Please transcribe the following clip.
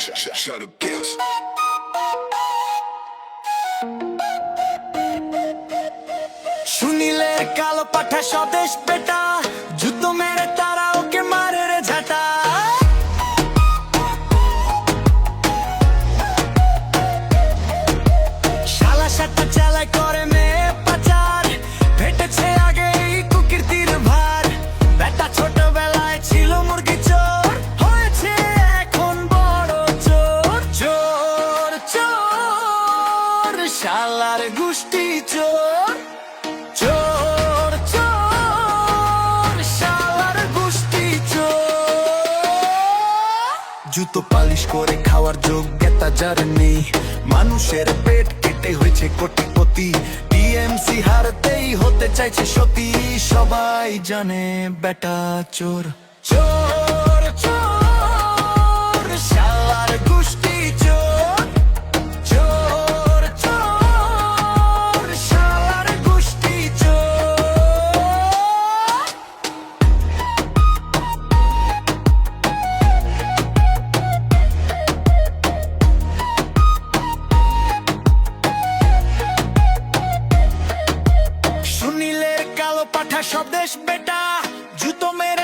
Shadow Kills. সুনীলের কালো পাঠা স্বদেশ বেটা, জুতো মেরে তারা ওকে মারে রে ঝাঁটা। শালা সাতটা চালায় করে মেয়ে পাচার, ফেটেছে আগে এই কুকীর্তির ভার। বেটা ছোটবেলায় ছিল মুরগি চোর, হয়েছে এখন বড় চোর। চোর চোর শালার গোষ্ঠী চোর, চোর চোর শালার গোষ্ঠী চোর। জুতো পালিশ করে খাওয়ার যোগ্যতা যার নেই, মানুষের পেট কেটে হয়েছে কোটিপতি। টিএমসি হারতেই হতে চাইছে সতী, সবাই জানে বেটা চোর। চোর চোর শালার গোষ্ঠী চোর, চোর চোর শালার গোষ্ঠী চোর। সুনীলের কালো পাঠা স্বদেশ বেটা, জুতো মেরে